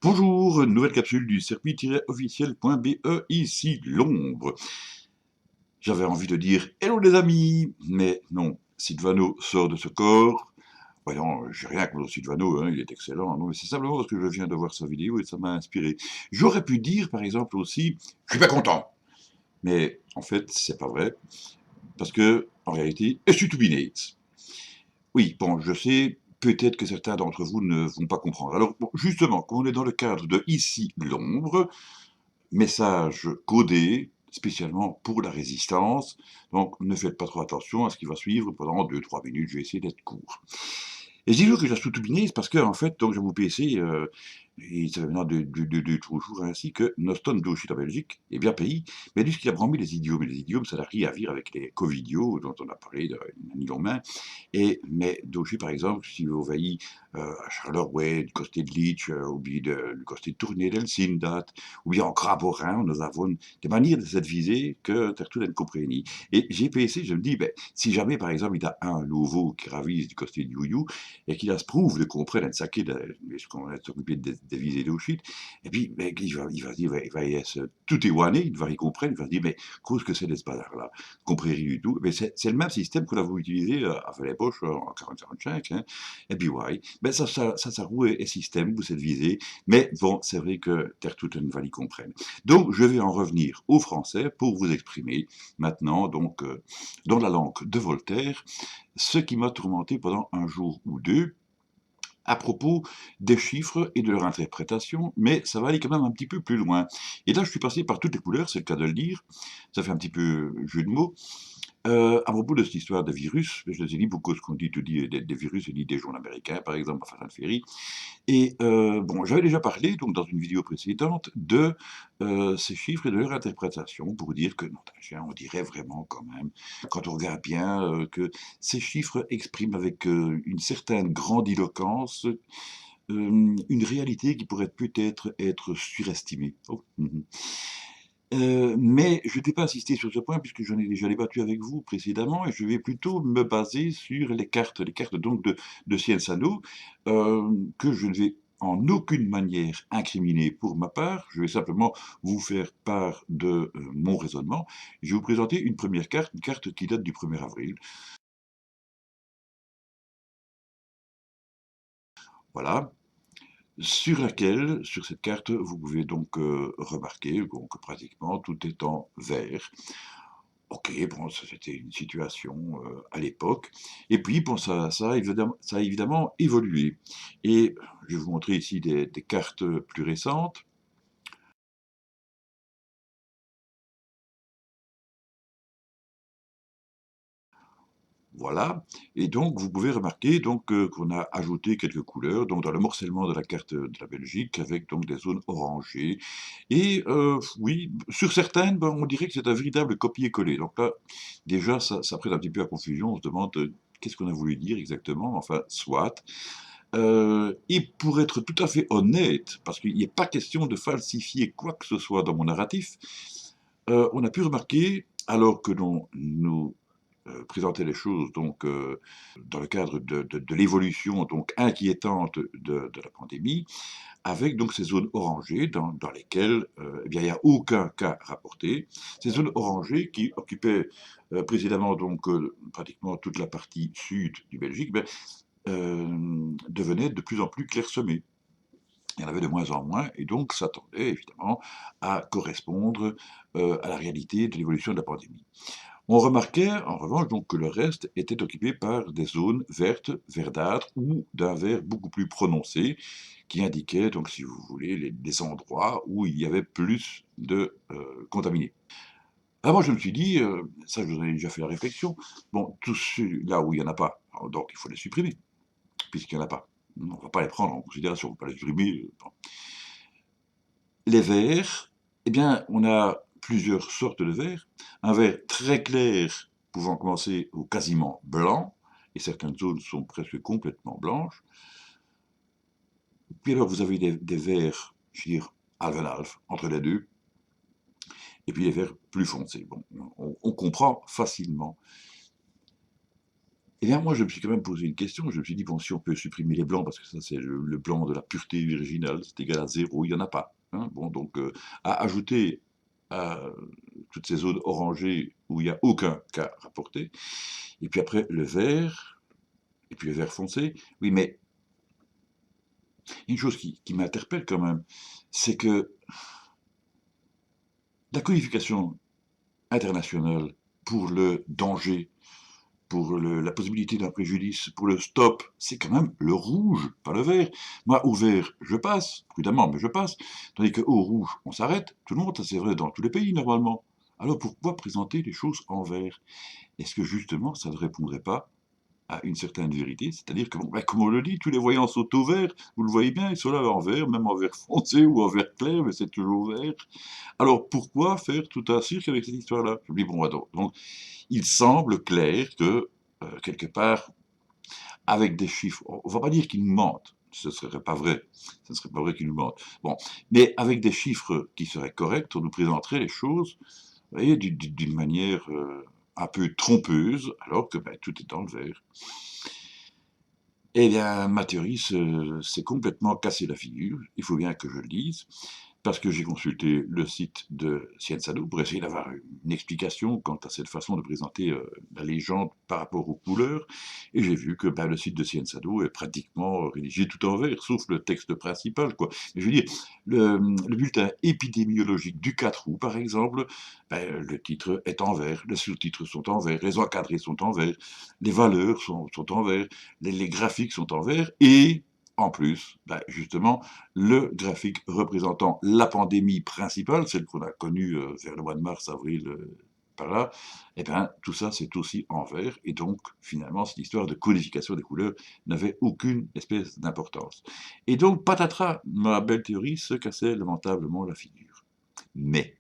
Bonjour, nouvelle capsule du circuit-officiel.be, ici l'ombre. J'avais envie de dire hello les amis, mais non, Silvano sort de ce corps. Voyons, j'ai rien contre Silvano, hein, il est excellent, non, mais c'est simplement parce que je viens de voir sa vidéo et ça m'a inspiré. J'aurais pu dire par exemple aussi, je suis pas content, mais en fait c'est pas vrai, parce que en réalité, je suis to be late. Oui, bon, je sais, peut-être que certains d'entre vous ne vont pas comprendre. Alors, bon, justement, quand on est dans le cadre de Ici l'ombre, message codé spécialement pour la résistance, donc ne faites pas trop attention à ce qui va suivre pendant 2-3 minutes, je vais essayer d'être court. Et je dis que je la sous-toubinise parce que, en fait, donc, je vous PC, et ça fait maintenant toujours ainsi que Noston Dochit en Belgique est bien payé, mais lui, ce qu'il a brandi les idiomes, et les idiomes, ça n'a rien à voir avec les Covidios dont on a parlé de main. Mais Dochit, par exemple, si vous voyez à Charleroi, du côté de Leach, ou bien du côté de Tournai del Sindat, ou bien en Craborin, nous avons des manières de cette visée que tout le monde comprenne. Et GPC, je me dis, ben, si jamais, par exemple, il y a un nouveau qui ravise du côté de Youyou, et qu'il a se prouve de comprendre un saké ce qu'on va s'occuper de viser de shit, et puis ben, il va se dire, il va tout éloigner, il va y comprendre, il va se dire, mais qu'est-ce que c'est de ce bazar-là, compris rien du tout. Mais c'est le même système que l'avons utilisé à faire les poches en 40-45, hein. Et puis ouais, ben ça roue et système, vous êtes visé, mais bon, c'est vrai que terre toute ne va y comprendre. Donc je vais en revenir au français pour vous exprimer maintenant, donc dans la langue de Voltaire, ce qui m'a tourmenté pendant un jour ou deux, à propos des chiffres et de leur interprétation, mais ça va aller quand même un petit peu plus loin. Et là, je suis passé par toutes les couleurs, c'est le cas de le dire, ça fait un petit peu jeu de mots, à propos de cette histoire de virus, je les ai dit beaucoup ce qu'on dit, tout dit des virus, et dit des journaux américains, par exemple, enfin, ça le fait rire. Et bon, j'avais déjà parlé, donc dans une vidéo précédente, de ces chiffres et de leur interprétation, pour dire que, non, on dirait vraiment quand même, quand on regarde bien, que ces chiffres expriment avec une certaine grandiloquence une réalité qui pourrait peut-être être surestimée. Oh, mais je ne vais pas insister sur ce point puisque j'en ai déjà débattu avec vous précédemment et je vais plutôt me baser sur les cartes donc de Cienzano, que je ne vais en aucune manière incriminer pour ma part. Je vais simplement vous faire part de mon raisonnement. Je vais vous présenter une première carte, une carte qui date du 1er avril. Voilà. Sur laquelle, sur cette carte, vous pouvez donc remarquer donc, que pratiquement tout est en vert. Ok, bon, ça c'était une situation à l'époque. Et puis, bon, ça a évidemment évolué. Et je vais vous montrer ici des cartes plus récentes. Voilà. Et donc, vous pouvez remarquer donc qu'on a ajouté quelques couleurs donc dans le morcellement de la carte de la Belgique avec donc des zones orangées. Et oui, sur certaines, ben, on dirait que c'est un véritable copier-coller. Donc là, déjà, ça prête un petit peu à confusion. On se demande qu'est-ce qu'on a voulu dire exactement. Enfin, soit. Et pour être tout à fait honnête, parce qu'il n'est pas question de falsifier quoi que ce soit dans mon narratif, on a pu remarquer, alors que l'on nous présentait les choses donc dans le cadre de l'évolution donc inquiétante de la pandémie, avec donc ces zones orangées dans lesquelles eh bien, il n'y a aucun cas rapporté. Ces zones orangées qui occupaient précédemment donc pratiquement toute la partie sud du Belgique, ben, devenaient de plus en plus clairsemées. Il y en avait de moins en moins, et donc ça tendait évidemment à correspondre à la réalité de l'évolution de la pandémie. On remarquait en revanche donc que le reste était occupé par des zones vertes, verdâtres ou d'un vert beaucoup plus prononcé, qui indiquaient donc, si vous voulez, les endroits où il y avait plus de contaminés. Alors moi je me suis dit, ça je vous en ai déjà fait la réflexion, bon, tous ceux là où il n'y en a pas, donc il faut les supprimer, puisqu'il n'y en a pas. On ne va pas les prendre en considération, on ne va pas les supprimer. Bon. Les verts, eh bien, on a plusieurs sortes de verts. Un vert très clair pouvant commencer au quasiment blanc, et certaines zones sont presque complètement blanches. Puis alors, vous avez des verts, je veux dire, half and half, entre les deux. et puis les verts plus foncés. Bon, on comprend facilement. Et bien moi, je me suis quand même posé une question. Je me suis dit, bon, si on peut supprimer les blancs, parce que ça, c'est le blanc de la pureté virginale, c'est égal à zéro, il n'y en a pas. Hein. Bon, donc, à ajouter à toutes ces zones orangées où il n'y a aucun cas rapporté, et puis après le vert, et puis le vert foncé. Oui, mais une chose qui m'interpelle quand même, c'est que la codification internationale pour le danger, pour la possibilité d'un préjudice, pour le stop, c'est quand même le rouge, pas le vert. Moi, au vert, je passe, prudemment, mais je passe, tandis qu'au rouge, on s'arrête. Tout le monde, ça c'est vrai dans tous les pays, normalement. Alors pourquoi présenter les choses en vert? Est-ce que justement, ça ne répondrait pas à une certaine vérité? C'est-à-dire que, bon, ben, comme on le dit, tous les voyants sont au vert, vous le voyez bien, ils sont là en vert, même en vert foncé ou en vert clair, mais c'est toujours vert. Alors pourquoi faire tout un cirque avec cette histoire-là? Je me dis, bon, attends, donc, il semble clair que, quelque part, avec des chiffres, on ne va pas dire qu'ils nous mentent, ce ne serait pas vrai, ce ne serait pas vrai qu'ils nous mentent. Bon, mais avec des chiffres qui seraient corrects, on nous présenterait les choses, vous voyez, d'une manière un peu trompeuse, alors que ben, tout est dans le vert. Eh bien, ma théorie s'est complètement cassé la figure, il faut bien que je le dise, parce que j'ai consulté le site de Cienzano pour essayer d'avoir une explication quant à cette façon de présenter la légende par rapport aux couleurs, et j'ai vu que ben, le site de Cienzano est pratiquement rédigé tout en vert, sauf le texte principal, quoi. Mais je veux dire, le bulletin épidémiologique du 4 août, par exemple, ben, le titre est en vert, les sous-titres sont en vert, les encadrés sont en vert, les valeurs sont en vert, les graphiques sont en vert, et en plus, ben, justement, le graphique représentant la pandémie principale, celle qu'on a connue vers le mois de mars, avril, par là, eh bien, tout ça, c'est aussi en vert, et donc, finalement, cette histoire de codification des couleurs n'avait aucune espèce d'importance. Et donc, patatras, ma belle théorie se cassait lamentablement la figure. Mais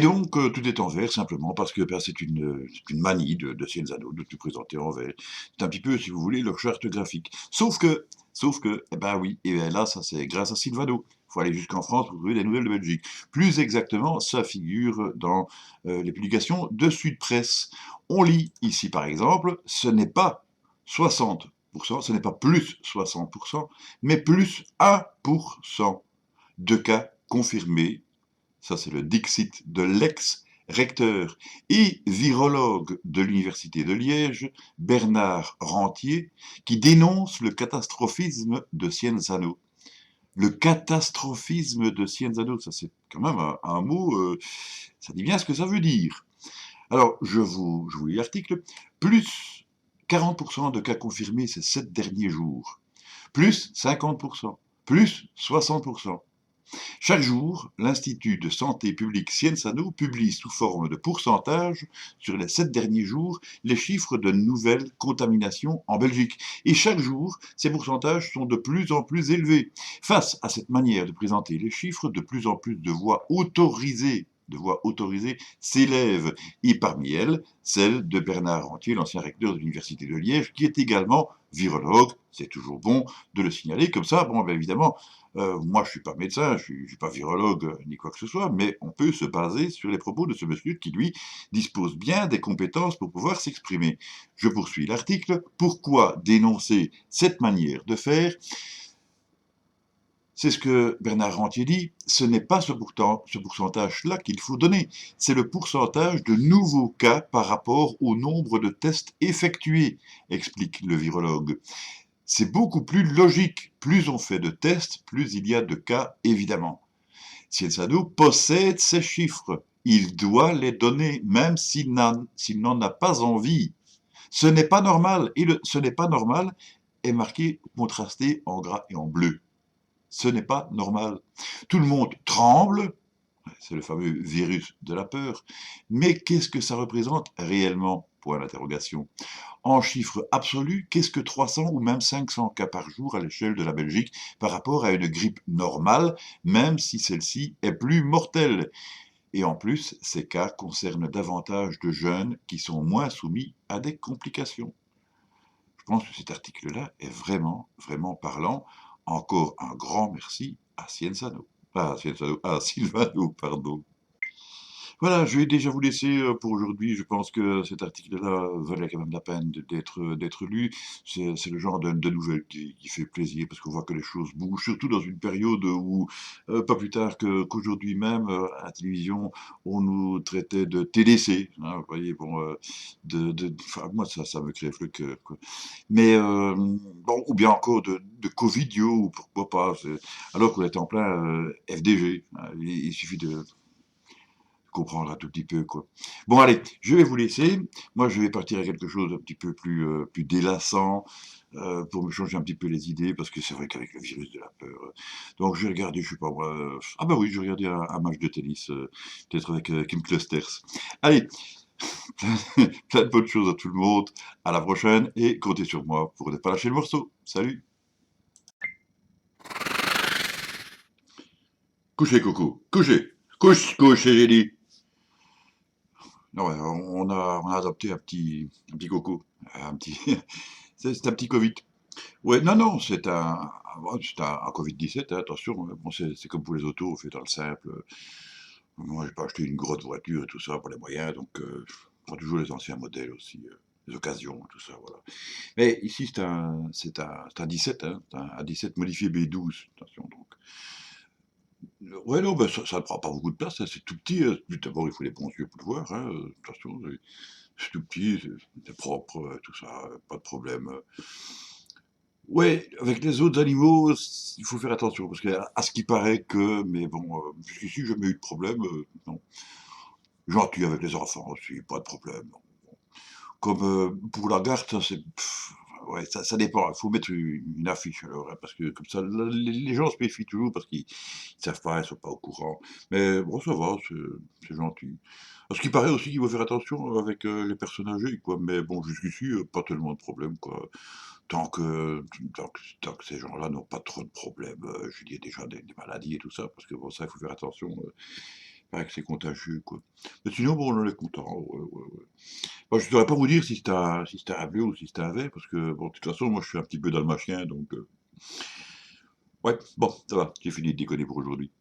donc, tout est en vert simplement parce que ben, c'est une manie de Cienzano de tout présenter en vert. C'est un petit peu, si vous voulez, leur charte graphique. Sauf que, eh ben oui, et ben là, ça c'est grâce à Silvano. Il faut aller jusqu'en France pour trouver des nouvelles de Belgique. Plus exactement, ça figure dans les publications de Sud Presse. On lit ici, par exemple, ce n'est pas 60%, ce n'est pas plus 60%, mais plus 1% de cas confirmés. Ça, c'est le dixit de l'ex-recteur et virologue de l'Université de Liège, Bernard Rentier, qui dénonce le catastrophisme de Cienzano. Le catastrophisme de Cienzano, ça c'est quand même un mot, ça dit bien ce que ça veut dire. Alors, je vous lis l'article. Plus 40% de cas confirmés ces 7 derniers jours. Plus 50%. Plus 60%. Chaque jour, l'Institut de santé publique Cienzano publie sous forme de pourcentage, sur les 7 derniers jours, les chiffres de nouvelles contaminations en Belgique. Et chaque jour, ces pourcentages sont de plus en plus élevés. Face à cette manière de présenter les chiffres, de plus en plus de voix autorisées s'élèvent, et parmi elles, celle de Bernard Rentier, l'ancien recteur de l'Université de Liège, qui est également virologue. C'est toujours bon de le signaler, comme ça, bon, bien évidemment, moi, je ne suis pas médecin, je ne suis pas virologue ni quoi que ce soit, mais on peut se baser sur les propos de ce monsieur qui, lui, dispose bien des compétences pour pouvoir s'exprimer. Je poursuis l'article. Pourquoi dénoncer cette manière de faire? C'est ce que Bernard Rentier dit, ce n'est pas ce pourcentage-là qu'il faut donner, c'est le pourcentage de nouveaux cas par rapport au nombre de tests effectués, explique le virologue. C'est beaucoup plus logique. Plus on fait de tests, plus il y a de cas, évidemment. Cienzano possède ces chiffres. Il doit les donner, même s'il n'en a pas envie. Ce n'est pas normal. Et ce n'est pas normal est marqué, contrasté en gras et en bleu. Ce n'est pas normal. Tout le monde tremble. C'est le fameux virus de la peur. Mais qu'est-ce que ça représente réellement? Point d'interrogation. En chiffres absolus, qu'est-ce que 300 ou même 500 cas par jour à l'échelle de la Belgique par rapport à une grippe normale, même si celle-ci est plus mortelle? Et en plus, ces cas concernent davantage de jeunes qui sont moins soumis à des complications. Je pense que cet article-là est vraiment, vraiment parlant. Encore un grand merci à Cienzano. À Silvano, pardon. Voilà, je vais déjà vous laisser pour aujourd'hui. Je pense que cet article-là valait quand même la peine d'être lu. C'est le genre de nouvelle qui fait plaisir parce qu'on voit que les choses bougent, surtout dans une période où, pas plus tard qu'aujourd'hui même, à la télévision, on nous traitait de TDC. Hein, vous voyez, bon, enfin, moi, ça me crève le cœur, quoi. Mais, bon, ou bien encore de Covidio, ou pourquoi pas, alors qu'on est en plein FDG. Hein, il suffit de comprendre un tout petit peu, quoi. Bon, allez, je vais vous laisser. Moi, je vais partir à quelque chose d'un petit peu plus délassant, pour me changer un petit peu les idées, parce que c'est vrai qu'avec le virus de la peur. Donc, je vais regarder, je sais pas moi. Ah, bah oui, je vais regarder un match de tennis, peut-être avec Kim Clijsters. Allez, plein de bonnes choses à tout le monde. À la prochaine et comptez sur moi pour ne pas lâcher le morceau. Salut! Couchez, Coco, couchez! Couchez, j'ai dit! Non, ouais, on a adopté un petit coco, un petit, c'est un petit Covid. Ouais, non, non, c'est un Covid-17, hein, attention. Bon, c'est comme pour les autos, on fait dans le simple. Moi, j'ai pas acheté une grosse voiture et tout ça pour les moyens, donc je prends toujours les anciens modèles aussi, les occasions, tout ça, voilà. Mais ici, c'est un 17, hein, c'est un 17 modifié B12, attention, donc. Ouais, non, bah, ça ne prend pas beaucoup de place, hein, c'est tout petit. D'abord, il faut les bons yeux pour le voir, hein, attention. C'est tout petit, c'est propre, tout ça, pas de problème. Ouais, avec les autres animaux, il faut faire attention, parce qu'à ce qui paraît que, mais bon, jusqu'ici, j'ai jamais eu de problème, non. Gentil avec les enfants aussi, pas de problème. Comme pour la garde, ça c'est, ouais, ça dépend. Il faut mettre une affiche alors, hein, parce que comme ça, les gens se méfient toujours parce qu'ils savent pas, ils sont pas au courant. Mais bon, ça va, c'est gentil. À ce qui paraît aussi qu'il faut faire attention avec les personnes âgées, quoi. Mais bon, jusqu'ici, pas tellement de problèmes, quoi. Tant que ces gens-là n'ont pas trop de problèmes, je veux dire déjà des maladies et tout ça, parce que bon, ça, il faut faire attention. Il paraît que c'est contagieux, quoi. Mais sinon, bon, on est content. Ouais, ouais, ouais. Bon, je ne saurais pas vous dire si c'était un bleu ou si c'était un vert, parce que bon, de toute façon, moi, je suis un petit peu dalmatien, donc ouais, bon, ça va, j'ai fini de déconner pour aujourd'hui.